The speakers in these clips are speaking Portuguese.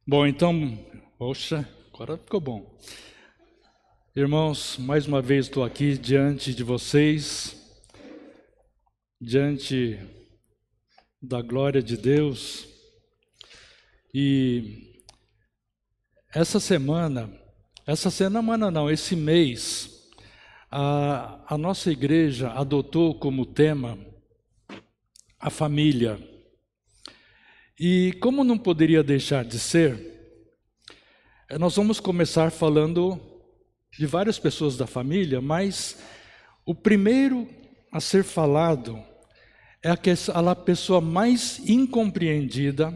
Bom, então, poxa, agora ficou bom. Irmãos, mais uma vez estou aqui diante de vocês, diante da glória de Deus. E esse mês, a nossa igreja adotou como tema a família. E como não poderia deixar de ser, nós vamos começar falando de várias pessoas da família, mas o primeiro a ser falado é a pessoa mais incompreendida,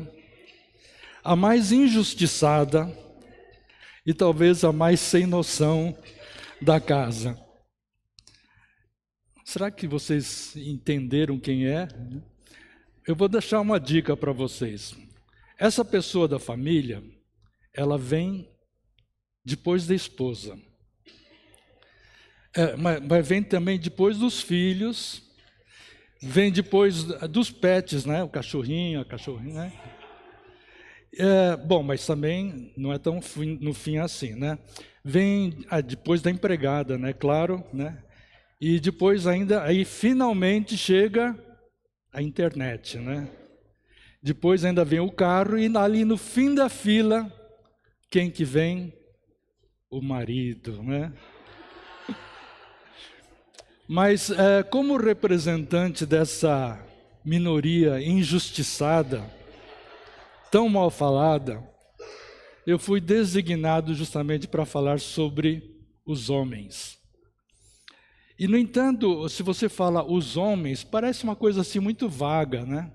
a mais injustiçada e talvez a mais sem noção da casa. Será que vocês entenderam quem é? Eu vou deixar uma dica para vocês. Essa pessoa da família, ela vem depois da esposa. Mas vem também depois dos filhos, vem depois dos pets, né? O cachorrinho, a cachorrinha, né? Bom, mas também não é tão no fim assim, né? Vem depois da empregada, né? Claro, né? E depois ainda, aí finalmente chega a internet, né? Depois ainda vem o carro e ali no fim da fila, quem que vem? O marido, né? Mas como representante dessa minoria injustiçada, tão mal falada, eu fui designado justamente para falar sobre os homens. E, no entanto, se você fala os homens, parece uma coisa assim muito vaga, né?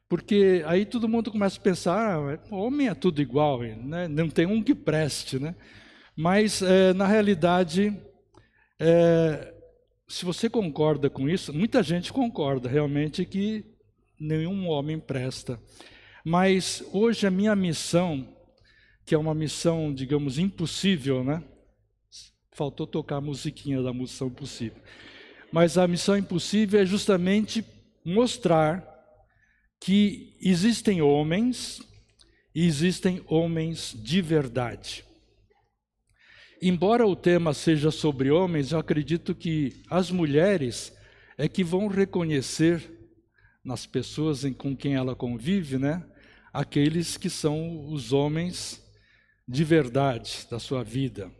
Porque aí todo mundo começa a pensar, homem é tudo igual, né? Não tem um que preste, né? Mas, na realidade, se você concorda com isso, muita gente concorda realmente que nenhum homem presta. Mas hoje a minha missão, que é uma missão, digamos, impossível, né? Faltou tocar a musiquinha da missão impossível. Mas a missão impossível é justamente mostrar que existem homens e existem homens de verdade. Embora o tema seja sobre homens, eu acredito que as mulheres é que vão reconhecer nas pessoas com quem ela convive, né? Aqueles que são os homens de verdade da sua vida.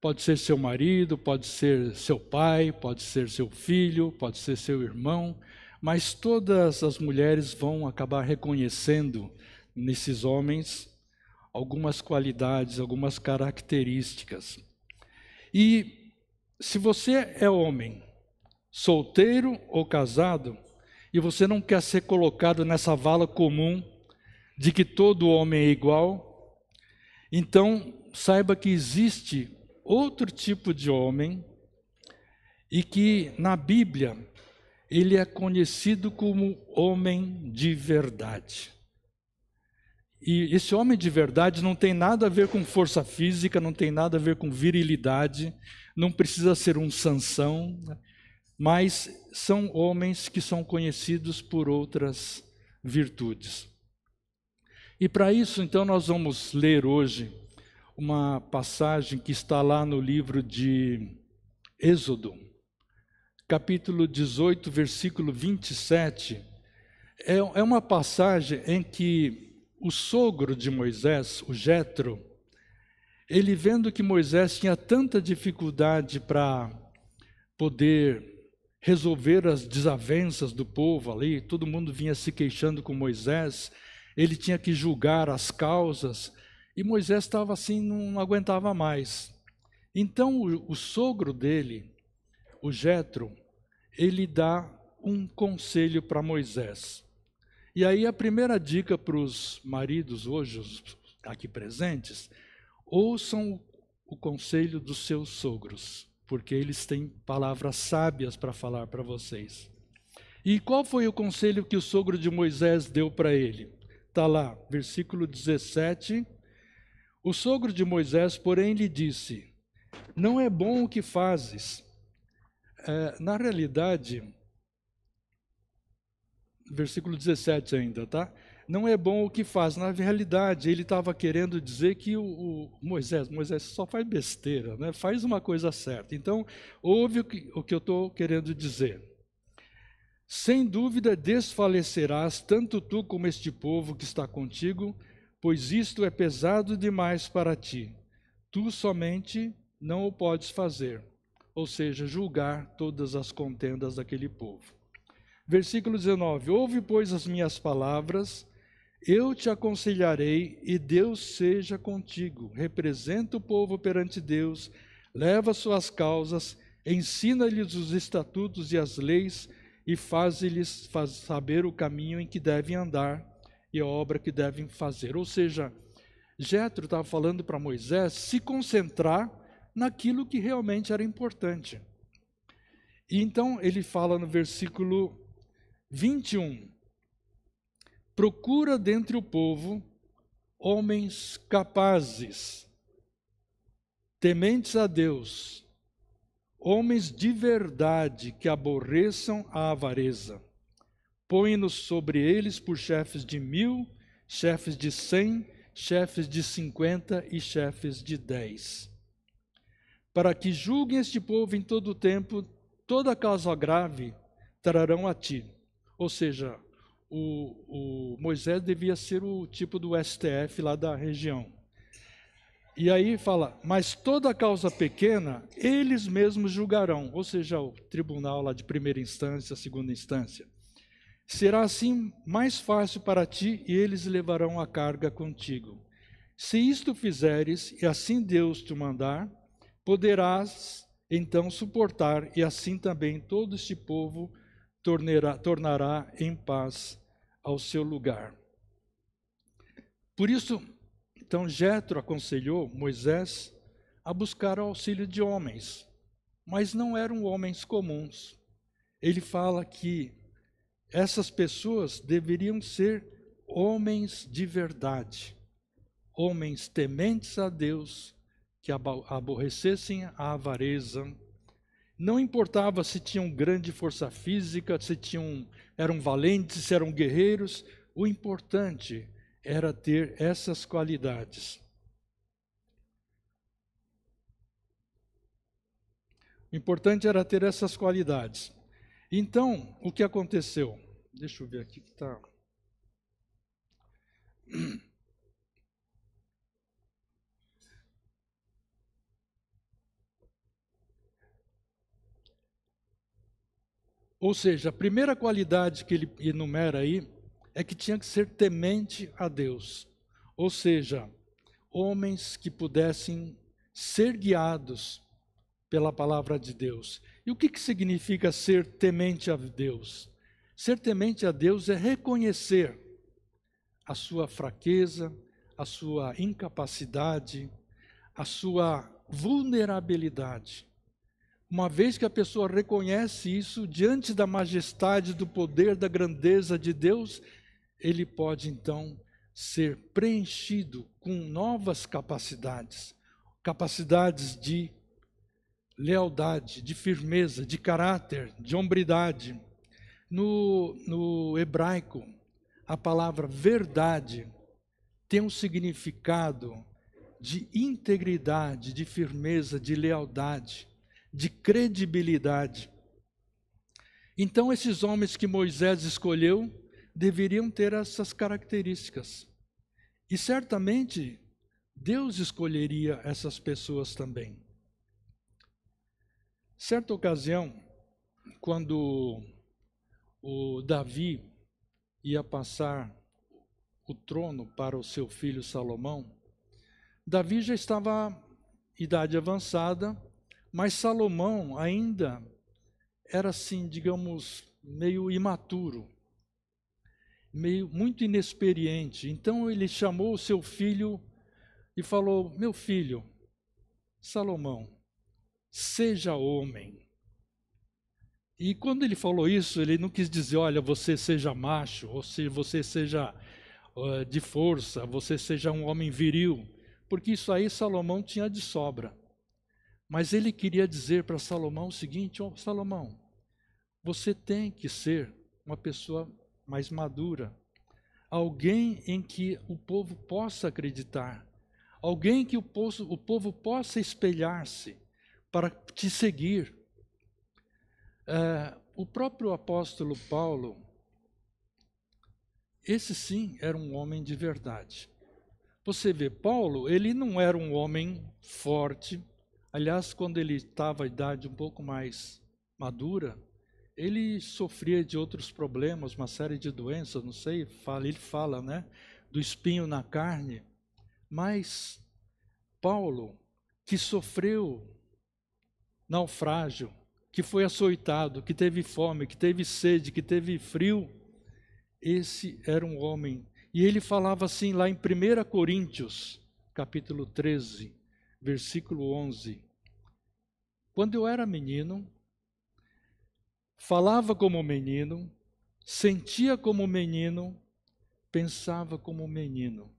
Pode ser seu marido, pode ser seu pai, pode ser seu filho, pode ser seu irmão, mas todas as mulheres vão acabar reconhecendo nesses homens algumas qualidades, algumas características. E se você é homem, solteiro ou casado, e você não quer ser colocado nessa vala comum de que todo homem é igual, então saiba que existe outro tipo de homem e que na Bíblia ele é conhecido como homem de verdade. E esse homem de verdade não tem nada a ver com força física, não tem nada a ver com virilidade, não precisa ser um Sansão, mas são homens que são conhecidos por outras virtudes. E para isso, então, nós vamos ler hoje uma passagem que está lá no livro de Êxodo, capítulo 18, versículo 27. É uma passagem em que o sogro de Moisés, o Jetro, ele vendo que Moisés tinha tanta dificuldade para poder resolver as desavenças do povo ali, todo mundo vinha se queixando com Moisés, ele tinha que julgar as causas, e Moisés estava assim, não aguentava mais. Então o sogro dele, o Jetro, ele dá um conselho para Moisés. E aí a primeira dica para os maridos hoje, os aqui presentes, ouçam o conselho dos seus sogros, porque eles têm palavras sábias para falar para vocês. E qual foi o conselho que o sogro de Moisés deu para ele? Está lá, versículo 17. O sogro de Moisés, porém, lhe disse: não é bom o que fazes. Na realidade, versículo 17 ainda, tá? não é bom o que faz. Na realidade, ele estava querendo dizer que o Moisés só faz besteira, né? Faz uma coisa certa. Então, ouve o que eu estou querendo dizer. Sem dúvida desfalecerás, tanto tu como este povo que está contigo, pois isto é pesado demais para ti. Tu somente não o podes fazer, ou seja, julgar todas as contendas daquele povo. Versículo 19, ouve, pois, as minhas palavras, eu te aconselharei e Deus seja contigo. Representa o povo perante Deus, leva suas causas, ensina-lhes os estatutos e as leis e faz-lhes saber o caminho em que devem andar e a obra que devem fazer. Ou seja, Jétro estava falando para Moisés se concentrar naquilo que realmente era importante. E então ele fala no versículo 21, procura dentre o povo homens capazes, tementes a Deus, homens de verdade que aborreçam a avareza. Põe-nos sobre eles por chefes de 1000, chefes de 100, chefes de 50 e chefes de 10. Para que julguem este povo em todo o tempo, toda causa grave trarão a ti. Ou seja, o Moisés devia ser o tipo do STF lá da região. E aí fala, mas toda causa pequena, eles mesmos julgarão. Ou seja, o tribunal lá de primeira instância, segunda instância. Será assim mais fácil para ti e eles levarão a carga contigo. Se isto fizeres, e assim Deus te mandar, poderás então suportar, e assim também todo este povo tornará em paz ao seu lugar. Por isso, então Jétro aconselhou Moisés a buscar o auxílio de homens, mas não eram homens comuns. Ele fala que essas pessoas deveriam ser homens de verdade, homens tementes a Deus, que aborrecessem a avareza. Não importava se tinham grande força física, se eram valentes, se eram guerreiros, o importante era ter essas qualidades. O importante era ter essas qualidades. Então, o que aconteceu? Deixa eu ver aqui que está. Ou seja, a primeira qualidade que ele enumera aí é que tinha que ser temente a Deus. Ou seja, homens que pudessem ser guiados pela palavra de Deus. E o que significa ser temente a Deus? Ser temente a Deus é reconhecer a sua fraqueza, a sua incapacidade, a sua vulnerabilidade. Uma vez que a pessoa reconhece isso diante da majestade, do poder, da grandeza de Deus, ele pode então ser preenchido com novas capacidades, capacidades de lealdade, de firmeza, de caráter, de hombridade. No hebraico, a palavra verdade tem um significado de integridade, de firmeza, de lealdade, de credibilidade. Então, esses homens que Moisés escolheu deveriam ter essas características. E certamente Deus escolheria essas pessoas também. Certa ocasião, quando o Davi ia passar o trono para o seu filho Salomão, Davi já estava em idade avançada, mas Salomão ainda era assim, digamos, meio imaturo, muito inexperiente. Então ele chamou o seu filho e falou: meu filho, Salomão, seja homem. E quando ele falou isso, ele não quis dizer, olha, você seja macho, ou se você seja de força, você seja um homem viril, porque isso aí Salomão tinha de sobra. Mas ele queria dizer para Salomão o seguinte: ó, Salomão, você tem que ser uma pessoa mais madura. alguém em que o povo possa acreditar, alguém que o povo possa espelhar-se para te seguir. O próprio apóstolo Paulo, esse sim era um homem de verdade. Você vê, Paulo, ele não era um homem forte. Aliás, quando ele estava à idade um pouco mais madura, ele sofria de outros problemas, uma série de doenças, não sei, ele fala, né, do espinho na carne. Mas Paulo, que sofreu naufrágio, que foi açoitado, que teve fome, que teve sede, que teve frio, esse era um homem. E ele falava assim lá em 1 Coríntios, capítulo 13, versículo 11. Quando eu era menino, falava como menino, sentia como menino, pensava como menino.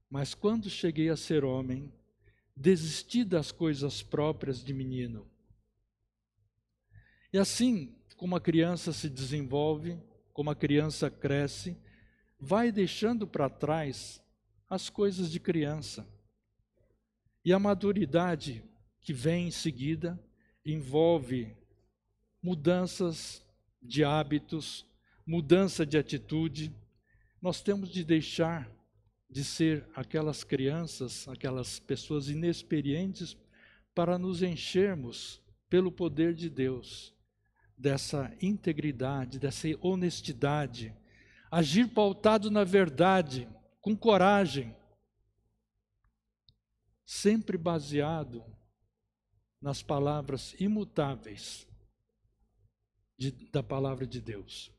Mas quando cheguei a ser homem, desisti das coisas próprias de menino. E assim, como a criança se desenvolve, como a criança cresce, vai deixando para trás as coisas de criança. E a maturidade que vem em seguida envolve mudanças de hábitos, mudança de atitude. Nós temos de deixar de ser aquelas crianças, aquelas pessoas inexperientes, para nos enchermos pelo poder de Deus, dessa integridade, dessa honestidade, agir pautado na verdade, com coragem, sempre baseado nas palavras imutáveis da palavra de Deus.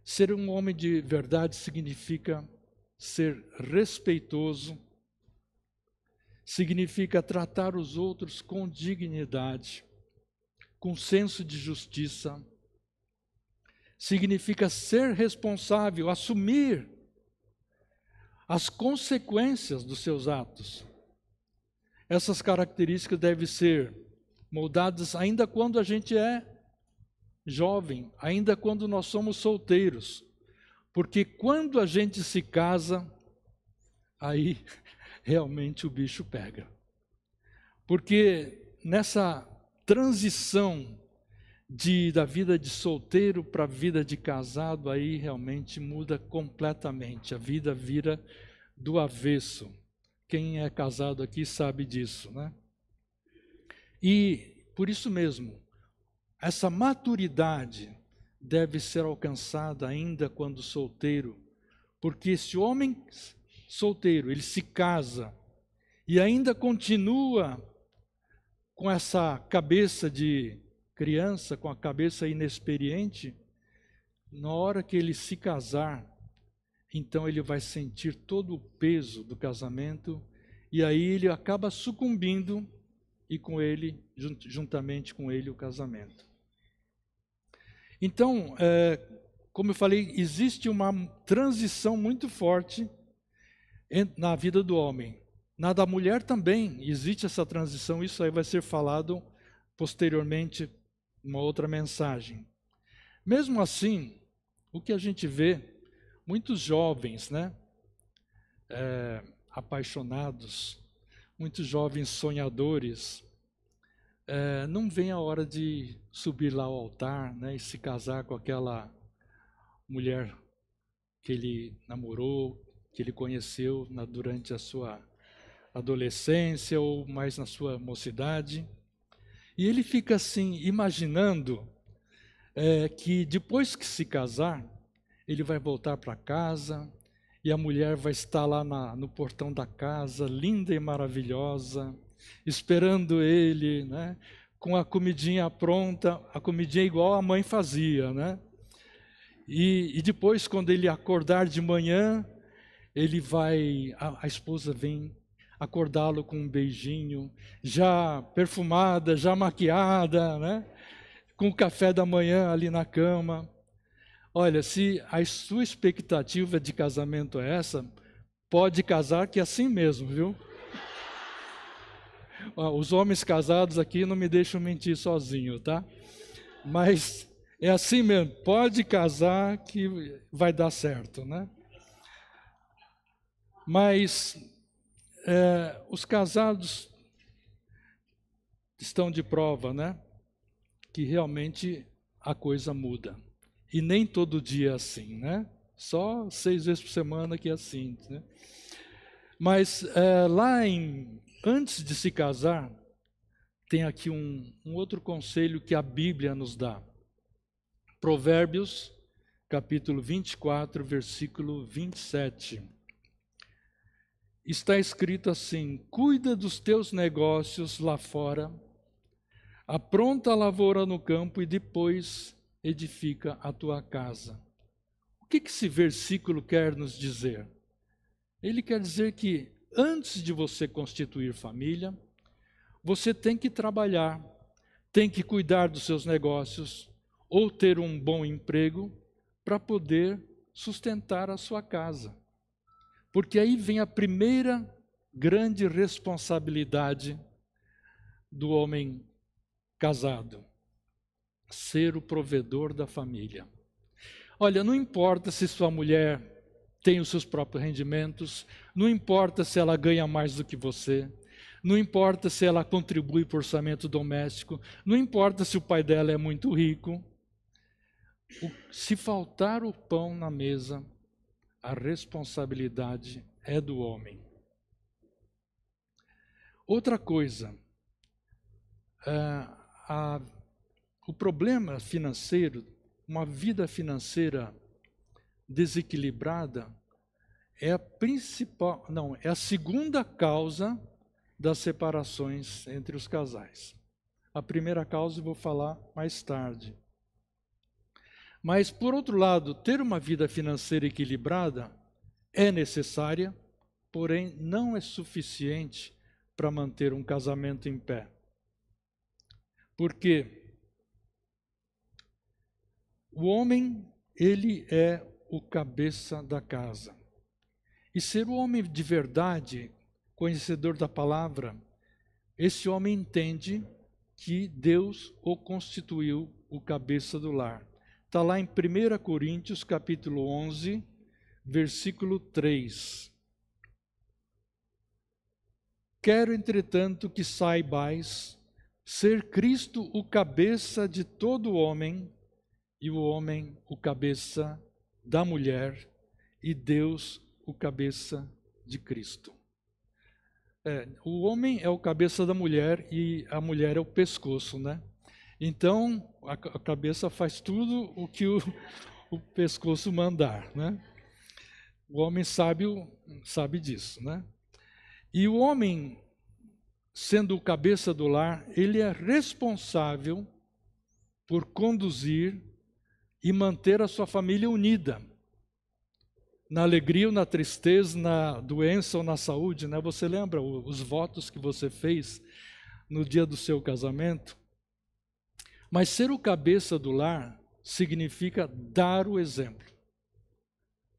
Ser um homem de verdade significa ser respeitoso, significa tratar os outros com dignidade, com senso de justiça, significa ser responsável, assumir as consequências dos seus atos. Essas características devem ser moldadas ainda quando a gente é jovem, ainda quando nós somos solteiros, porque quando a gente se casa, aí realmente o bicho pega. Porque nessa transição da vida de solteiro para a vida de casado, aí realmente muda completamente, a vida vira do avesso. Quem é casado aqui sabe disso, né? E por isso mesmo, essa maturidade deve ser alcançada ainda quando solteiro, porque esse homem solteiro, ele se casa e ainda continua com essa cabeça de criança, com a cabeça inexperiente. Na hora que ele se casar, então ele vai sentir todo o peso do casamento e aí ele acaba sucumbindo e com ele, juntamente com ele, o casamento. Então, como eu falei, existe uma transição muito forte na vida do homem. Na da mulher também existe essa transição, isso aí vai ser falado posteriormente, uma outra mensagem. Mesmo assim, o que a gente vê, muitos jovens, né, apaixonados, muitos jovens sonhadores, não vem a hora de subir lá ao altar, né, e se casar com aquela mulher que ele namorou, que ele conheceu durante a sua adolescência ou mais na sua mocidade. E ele fica assim, imaginando que depois que se casar, ele vai voltar para casa e a mulher vai estar lá no portão da casa, linda e maravilhosa, esperando ele, né, com a comidinha pronta, a comidinha igual a mãe fazia, né? E depois, quando ele acordar de manhã, a esposa vem acordá-lo com um beijinho, já perfumada, já maquiada, né? Com o café da manhã ali na cama. Olha, se a sua expectativa de casamento é essa, pode casar que é assim mesmo, viu? Os homens casados aqui não me deixam mentir sozinho, tá? Mas É assim mesmo, pode casar que vai dar certo, né? Mas os casados estão de prova, né? Que realmente a coisa muda. E nem todo dia é assim, né? Só 6 vezes por semana que é assim, né? Mas antes de se casar, tem aqui um outro conselho que a Bíblia nos dá. Provérbios, capítulo 24, versículo 27. Está escrito assim: cuida dos teus negócios lá fora, apronta a lavoura no campo e depois edifica a tua casa. O que esse versículo quer nos dizer? Ele quer dizer que antes de você constituir família, você tem que trabalhar, tem que cuidar dos seus negócios ou ter um bom emprego para poder sustentar a sua casa. Porque aí vem a primeira grande responsabilidade do homem casado: ser o provedor da família. Olha, não importa se sua mulher tem os seus próprios rendimentos, não importa se ela ganha mais do que você, não importa se ela contribui para o orçamento doméstico, não importa se o pai dela é muito rico. Se faltar o pão na mesa, a responsabilidade é do homem. Outra coisa, o problema financeiro, uma vida financeira desequilibrada, é a segunda causa das separações entre os casais. A primeira causa eu vou falar mais tarde. Mas, por outro lado, ter uma vida financeira equilibrada é necessária, porém não é suficiente para manter um casamento em pé. Porque o homem, ele é o cabeça da casa. E ser o homem de verdade, conhecedor da palavra, esse homem entende que Deus o constituiu o cabeça do lar. Está lá em 1 Coríntios, capítulo 11, versículo 3. Quero, entretanto, que saibais ser Cristo o cabeça de todo homem, e o homem o cabeça da mulher, e Deus o cabeça de Cristo. O homem é o cabeça da mulher e a mulher é o pescoço, né? Então, a cabeça faz tudo o que o pescoço mandar, né? O homem sábio sabe disso, né? E o homem, sendo o cabeça do lar, ele é responsável por conduzir e manter a sua família unida. Na alegria ou na tristeza, na doença ou na saúde, né? Você lembra os votos que você fez no dia do seu casamento? Mas ser o cabeça do lar significa dar o exemplo.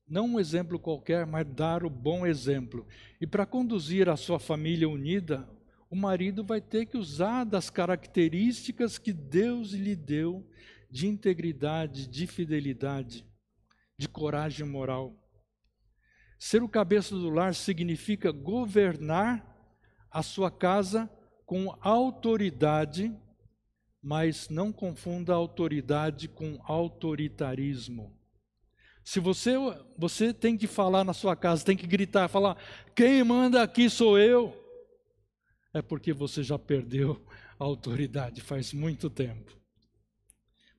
Não um exemplo qualquer, mas dar o bom exemplo. E para conduzir a sua família unida, o marido vai ter que usar das características que Deus lhe deu de integridade, de fidelidade, de coragem moral. Ser o cabeça do lar significa governar a sua casa com autoridade, mas não confunda autoridade com autoritarismo. Se você tem que falar na sua casa, tem que gritar, falar, quem manda aqui sou eu, é porque você já perdeu a autoridade faz muito tempo.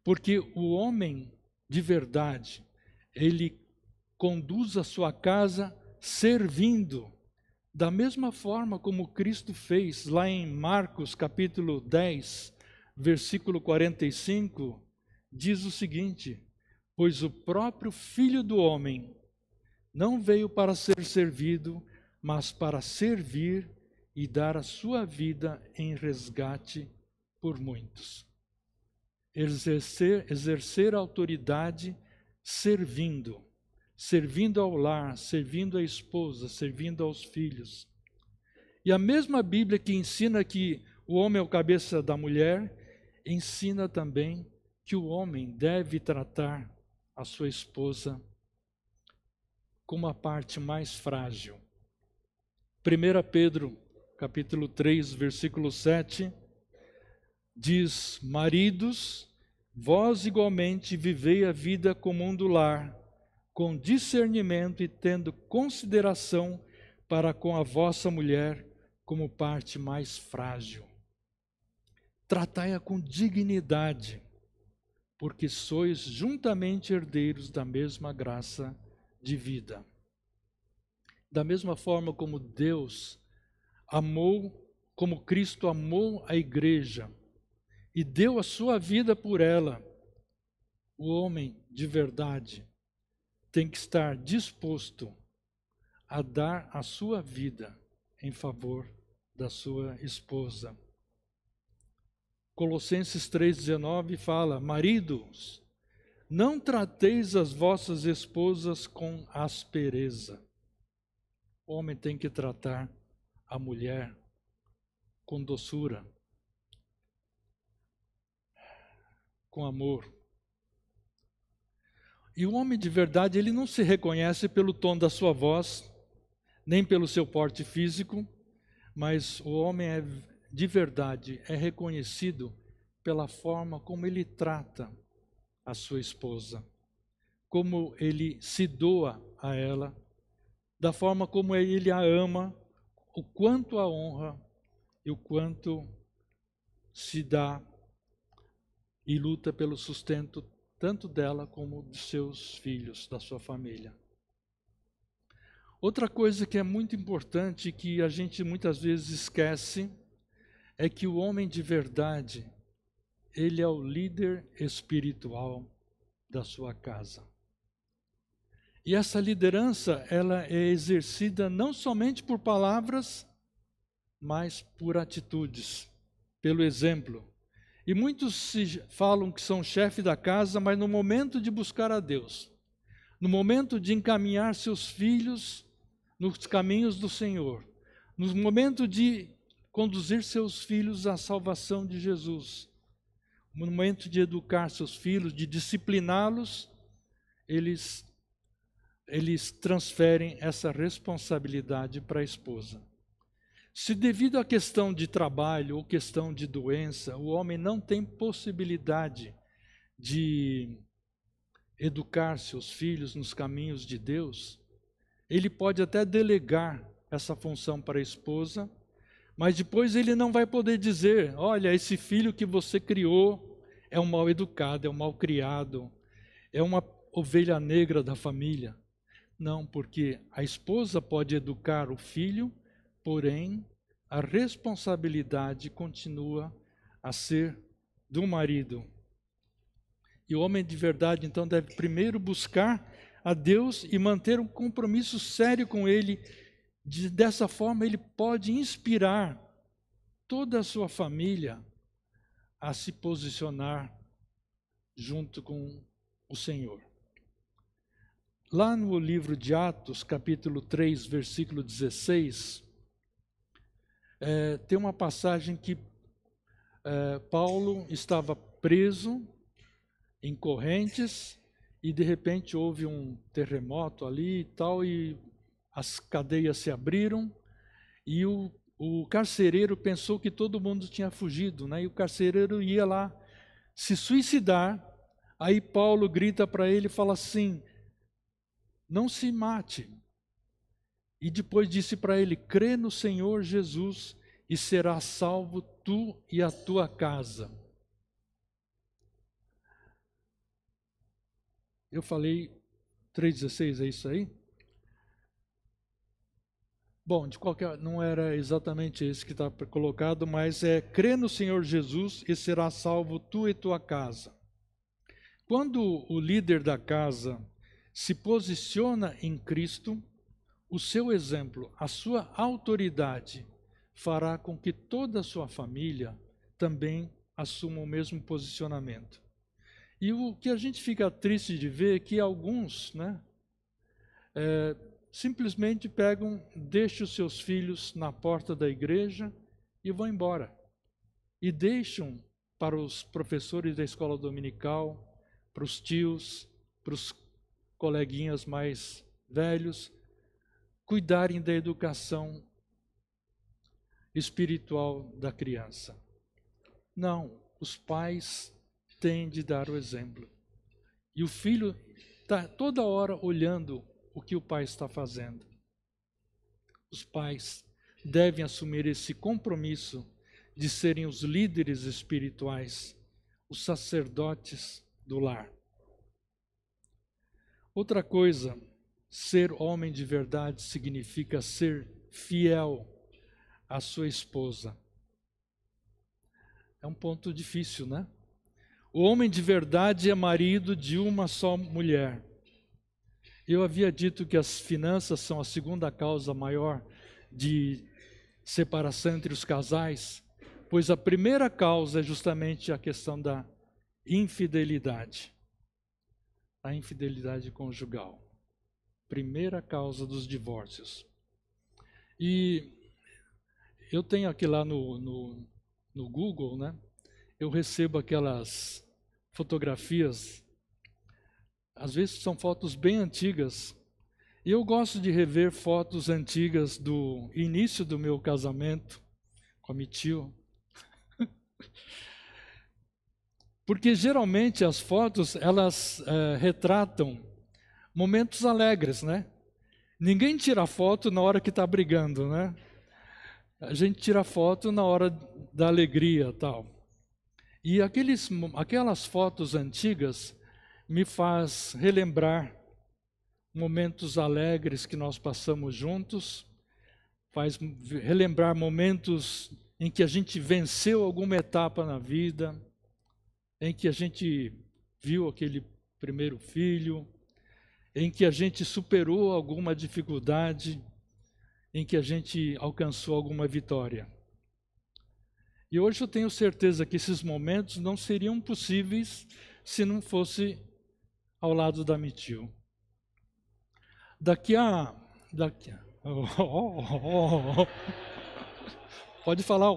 Porque o homem de verdade, ele conduz a sua casa servindo, da mesma forma como Cristo fez lá em Marcos capítulo 10, versículo 45, diz o seguinte: pois o próprio Filho do Homem não veio para ser servido, mas para servir e dar a sua vida em resgate por muitos. Exercer a autoridade servindo ao lar, servindo a esposa, servindo aos filhos. E a mesma Bíblia que ensina que o homem é o cabeça da mulher, ensina também que o homem deve tratar a sua esposa como a parte mais frágil. 1 Pedro, capítulo 3, versículo 7, diz: maridos, vós igualmente vivei a vida comum do lar, com discernimento e tendo consideração para com a vossa mulher como parte mais frágil. Tratai-a com dignidade, porque sois juntamente herdeiros da mesma graça de vida. Da mesma forma como Deus amou, como Cristo amou a igreja e deu a sua vida por ela, o homem de verdade tem que estar disposto a dar a sua vida em favor da sua esposa. Colossenses 3,19 fala: maridos, não trateis as vossas esposas com aspereza. O homem tem que tratar a mulher com doçura, com amor. E o homem de verdade, ele não se reconhece pelo tom da sua voz, nem pelo seu porte físico, mas o homem de verdade é reconhecido pela forma como ele trata a sua esposa, como ele se doa a ela, da forma como ele a ama, o quanto a honra e o quanto se dá e luta pelo sustento tanto dela como dos seus filhos, da sua família. Outra coisa que é muito importante, que a gente muitas vezes esquece, é que o homem de verdade, ele é o líder espiritual da sua casa. E essa liderança, ela é exercida não somente por palavras, mas por atitudes, pelo exemplo. E muitos falam que são chefe da casa, mas no momento de buscar a Deus, no momento de encaminhar seus filhos nos caminhos do Senhor, no momento de conduzir seus filhos à salvação de Jesus, no momento de educar seus filhos, de discipliná-los, eles transferem essa responsabilidade para a esposa. Se devido à questão de trabalho ou questão de doença, o homem não tem possibilidade de educar seus filhos nos caminhos de Deus, ele pode até delegar essa função para a esposa, mas depois ele não vai poder dizer: olha, esse filho que você criou é um mal educado, é um mal criado, é uma ovelha negra da família. Não, porque a esposa pode educar o filho, porém a responsabilidade continua a ser do marido. E o homem de verdade, então, deve primeiro buscar a Deus e manter um compromisso sério com Ele. Dessa forma, ele pode inspirar toda a sua família a se posicionar junto com o Senhor. Lá no livro de Atos, capítulo 3, versículo 16, tem uma passagem que Paulo estava preso em correntes e de repente houve um terremoto ali e tal, e as cadeias se abriram e o carcereiro pensou que todo mundo tinha fugido, né? E o carcereiro ia lá se suicidar. Aí Paulo grita para ele e fala assim: não se mate. E depois disse para ele: crê no Senhor Jesus e serás salvo tu e a tua casa. Eu falei 3,16, é isso aí? Bom, não era exatamente esse que está colocado, mas crê no Senhor Jesus e serás salvo tu e tua casa. Quando o líder da casa se posiciona em Cristo, o seu exemplo, a sua autoridade, fará com que toda a sua família também assuma o mesmo posicionamento. E o que a gente fica triste de ver é que alguns, simplesmente deixam os seus filhos na porta da igreja e vão embora. E deixam para os professores da escola dominical, para os tios, para os coleguinhas mais velhos, cuidarem da educação espiritual da criança. Não, os pais têm de dar o exemplo. E o filho está toda hora olhando o que o pai está fazendo. Os pais devem assumir esse compromisso de serem os líderes espirituais, os sacerdotes do lar. Outra coisa, ser homem de verdade significa ser fiel à sua esposa. É um ponto difícil, né? O homem de verdade é marido de uma só mulher. Eu havia dito que as finanças são a segunda causa maior de separação entre os casais, pois a primeira causa é justamente a questão da infidelidade. A infidelidade conjugal. Primeira causa dos divórcios. E eu tenho aqui lá no Google, né? Eu recebo aquelas fotografias, às vezes são fotos bem antigas, e eu gosto de rever fotos antigas do início do meu casamento com a Mitio. Porque geralmente as fotos, elas retratam momentos alegres, né? Ninguém tira foto na hora que está brigando, né? A gente tira foto na hora da alegria, tal. E aquelas fotos antigas me faz relembrar momentos alegres que nós passamos juntos, faz relembrar momentos em que a gente venceu alguma etapa na vida, em que a gente viu aquele primeiro filho, em que a gente superou alguma dificuldade, em que a gente alcançou alguma vitória. E hoje eu tenho certeza que esses momentos não seriam possíveis se não fosse ao lado da Mitio. Pode falar.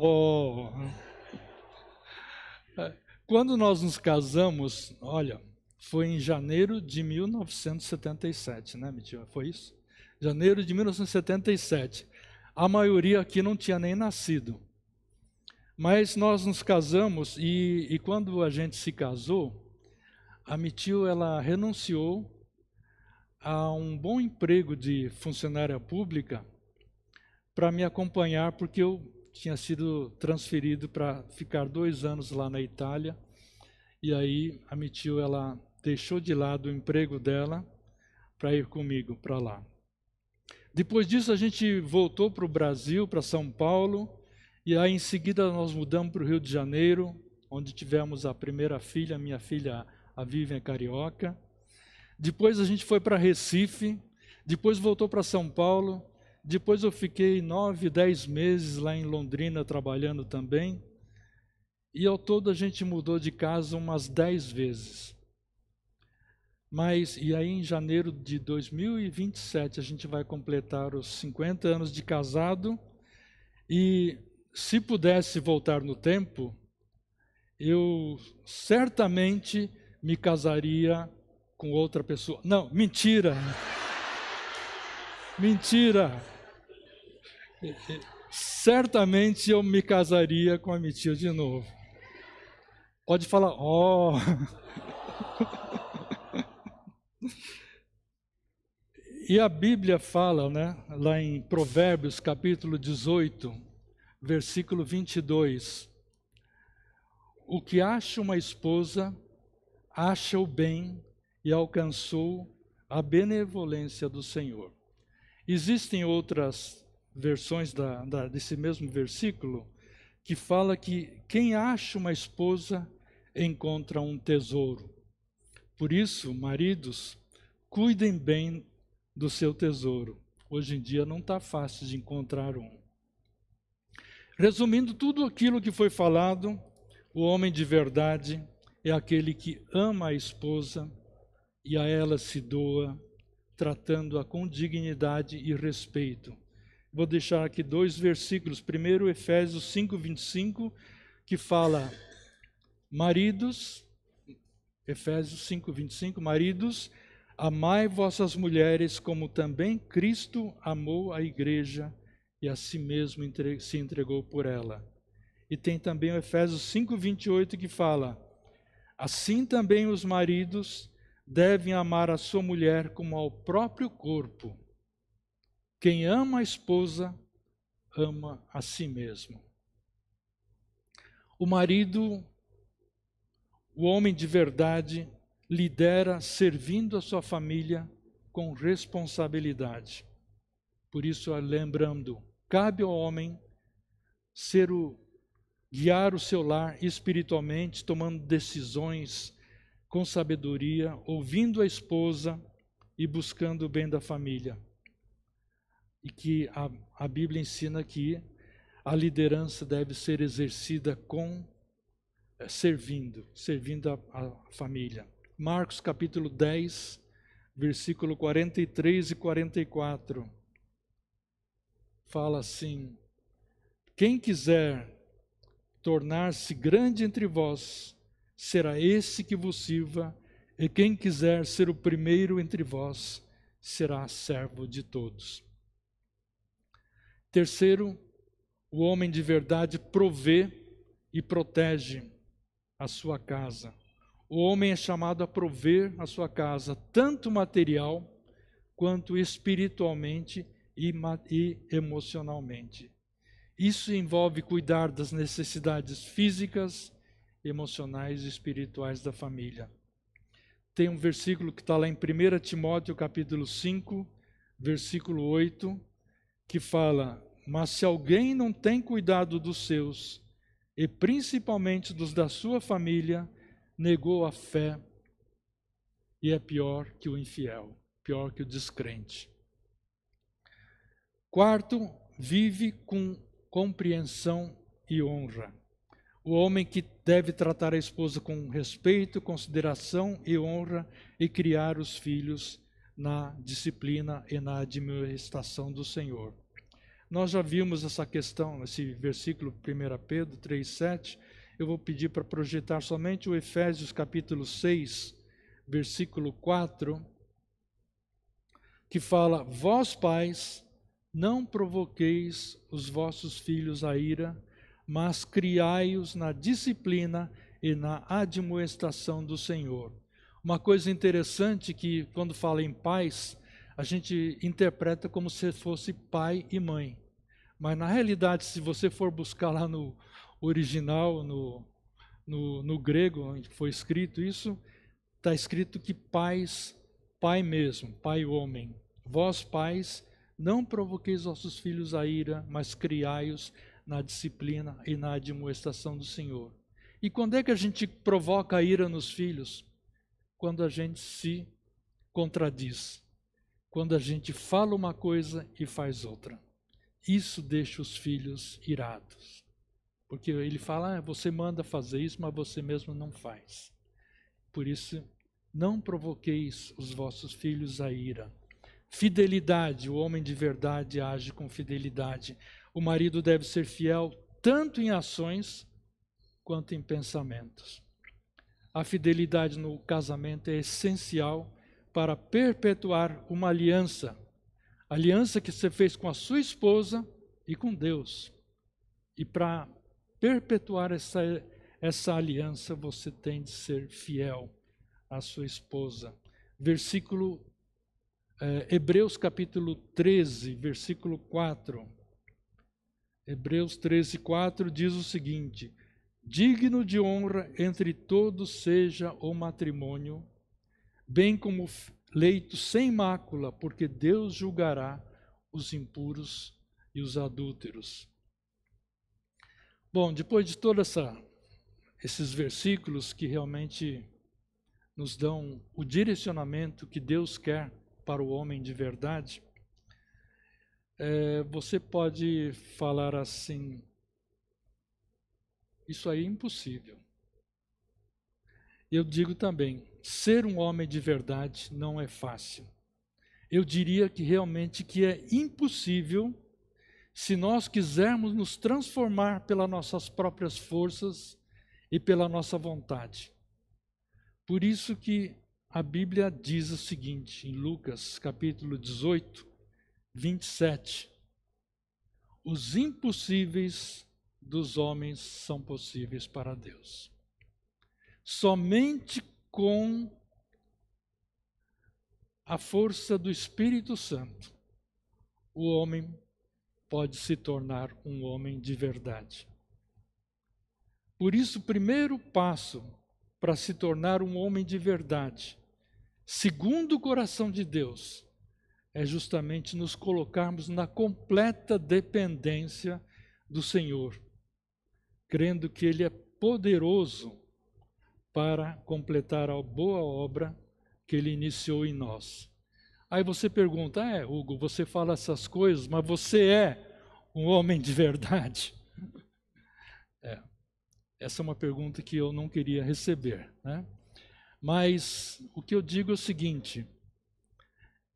Quando nós nos casamos, olha, foi em janeiro de 1977, né, Mitio? Foi isso? Janeiro de 1977. A maioria aqui não tinha nem nascido. Mas nós nos casamos e quando a gente se casou, a Mitio, ela renunciou a um bom emprego de funcionária pública para me acompanhar, porque eu tinha sido transferido para ficar 2 anos lá na Itália. E aí a Mitio, ela deixou de lado o emprego dela para ir comigo para lá. Depois disso a gente voltou para o Brasil, para São Paulo, e aí em seguida nós mudamos para o Rio de Janeiro, onde tivemos a primeira filha, minha filha, a Vivian Carioca. Depois a gente foi para Recife, depois voltou para São Paulo, depois eu fiquei 9, 10 meses lá em Londrina trabalhando também, e ao todo a gente mudou de casa umas 10 vezes. E aí em janeiro de 2027 a gente vai completar os 50 anos de casado, e se pudesse voltar no tempo, eu certamente me casaria com outra pessoa. Não, mentira! Mentira! Certamente eu me casaria com a Mitio de novo. Pode falar, ó. E a Bíblia fala, né, lá em Provérbios, capítulo 18, versículo 22. O que acha uma esposa, acha o bem e alcançou a benevolência do Senhor. Existem outras versões desse mesmo versículo que fala que quem acha uma esposa encontra um tesouro. Por isso, maridos, cuidem bem do seu tesouro. Hoje em dia não está fácil de encontrar um. Resumindo tudo aquilo que foi falado, o homem de verdade é aquele que ama a esposa e a ela se doa, tratando-a com dignidade e respeito. Vou deixar aqui 2 versículos. Primeiro, Efésios 5:25, que fala: Maridos, Efésios 5:25, maridos, amai vossas mulheres como também Cristo amou a igreja e a si mesmo se entregou por ela. E tem também o Efésios 5:28 que fala: assim também os maridos devem amar a sua mulher como ao próprio corpo. Quem ama a esposa, ama a si mesmo. O marido, o homem de verdade, lidera servindo a sua família com responsabilidade. Por isso, lembrando, cabe ao homem guiar o seu lar espiritualmente, tomando decisões com sabedoria, ouvindo a esposa e buscando o bem da família. E que a Bíblia ensina que a liderança deve ser exercida servindo a família. Marcos capítulo 10, versículo 43 e 44. Fala assim: quem quiser tornar-se grande entre vós, será esse que vos sirva, e quem quiser ser o primeiro entre vós, será servo de todos. Terceiro, o homem de verdade provê e protege a sua casa. O homem é chamado a prover a sua casa, tanto material quanto espiritualmente e emocionalmente. Isso envolve cuidar das necessidades físicas, emocionais e espirituais da família. Tem um versículo que está lá em 1 Timóteo capítulo 5, versículo 8, que fala: mas se alguém não tem cuidado dos seus, e principalmente dos da sua família, negou a fé e é pior que o infiel, pior que o descrente. Quarto, vive com compreensão e honra. O homem que deve tratar a esposa com respeito, consideração e honra e criar os filhos na disciplina e na admoestação do Senhor. Nós já vimos essa questão, esse versículo 1 Pedro 3,7. Eu vou pedir para projetar somente o Efésios capítulo 6, versículo 4, que fala: vós pais, não provoqueis os vossos filhos à ira, mas criai-os na disciplina e na admoestação do Senhor. Uma coisa interessante que quando fala em pais, a gente interpreta como se fosse pai e mãe. Mas na realidade, se você for buscar lá no original, no grego, onde foi escrito isso, está escrito que pais, pai mesmo, pai homem. Vós pais, não provoqueis vossos filhos à ira, mas criai-os na disciplina e na admoestação do Senhor. E quando é que a gente provoca a ira nos filhos? Quando a gente se contradiz. Quando a gente fala uma coisa e faz outra. Isso deixa os filhos irados. Porque ele fala: você manda fazer isso, mas você mesmo não faz. Por isso, não provoqueis os vossos filhos à ira. Fidelidade, o homem de verdade age com fidelidade. O marido deve ser fiel tanto em ações quanto em pensamentos. A fidelidade no casamento é essencial para perpetuar uma aliança. Aliança que você fez com a sua esposa e com Deus. E para perpetuar essa aliança, você tem de ser fiel à sua esposa. Hebreus capítulo 13, versículo 4. Hebreus 13, 4 diz o seguinte: digno de honra entre todos seja o matrimônio, bem como leito sem mácula, porque Deus julgará os impuros e os adúlteros. Bom, depois de todos esses versículos que realmente nos dão o direcionamento que Deus quer para o homem de verdade, você pode falar assim: isso aí é impossível. Eu digo também, ser um homem de verdade não é fácil. Eu diria que realmente que é impossível se nós quisermos nos transformar pelas nossas próprias forças e pela nossa vontade. Por isso que a Bíblia diz o seguinte, em Lucas capítulo 18, 27. Os impossíveis dos homens são possíveis para Deus. Somente com a força do Espírito Santo, o homem pode se tornar um homem de verdade. Por isso, o primeiro passo para se tornar um homem de verdade, segundo o coração de Deus, é justamente nos colocarmos na completa dependência do Senhor, crendo que Ele é poderoso para completar a boa obra que Ele iniciou em nós. Aí você pergunta, Hugo, você fala essas coisas, mas você é um homem de verdade? Essa é uma pergunta que eu não queria receber, né? Mas o que eu digo é o seguinte,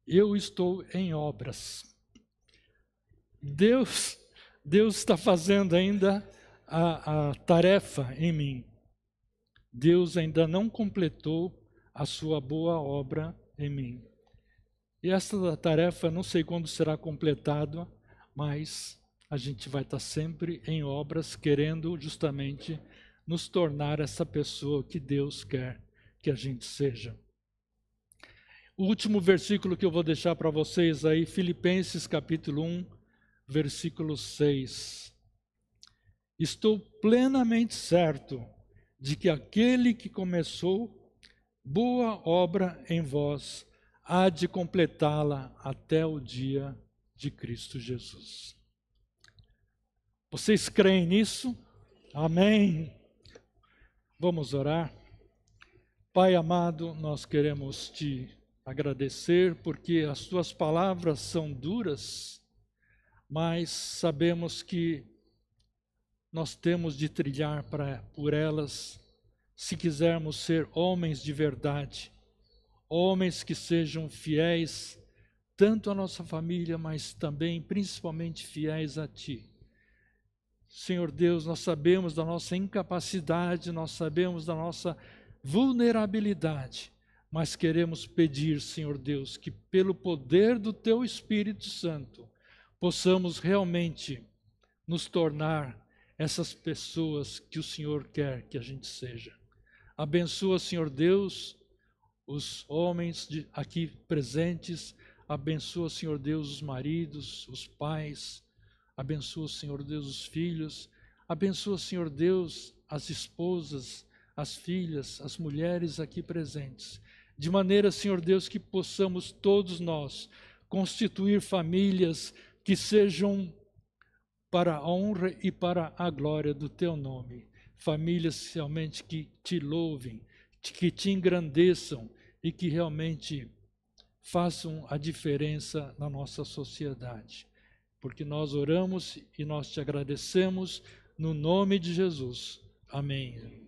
eu estou em obras. Deus está fazendo ainda a tarefa em mim. Deus ainda não completou a sua boa obra em mim. E essa tarefa não sei quando será completada, mas a gente vai estar sempre em obras, querendo justamente nos tornar essa pessoa que Deus quer que a gente seja. O último versículo que eu vou deixar para vocês aí, Filipenses capítulo 1, versículo 6. Estou plenamente certo de que aquele que começou boa obra em vós há de completá-la até o dia de Cristo Jesus. Vocês creem nisso? Amém. Vamos orar. Pai amado, nós queremos te agradecer porque as tuas palavras são duras, mas sabemos que nós temos de trilhar por elas se quisermos ser homens de verdade, homens que sejam fiéis tanto à nossa família, mas também principalmente fiéis a Ti. Senhor Deus, nós sabemos da nossa incapacidade, nós sabemos da nossa vulnerabilidade, mas queremos pedir, Senhor Deus, que pelo poder do Teu Espírito Santo, possamos realmente nos tornar essas pessoas que o Senhor quer que a gente seja. Abençoa, Senhor Deus, os homens aqui presentes, abençoa, Senhor Deus, os maridos, os pais, abençoa, Senhor Deus, os filhos, abençoa, Senhor Deus, as esposas, as filhas, as mulheres aqui presentes, de maneira, Senhor Deus, que possamos todos nós constituir famílias que sejam para a honra e para a glória do Teu nome, famílias realmente que Te louvem, que Te engrandeçam e que realmente façam a diferença na nossa sociedade. Porque nós oramos e nós Te agradecemos no nome de Jesus. Amém.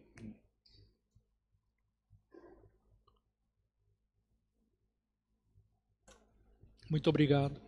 Muito obrigado.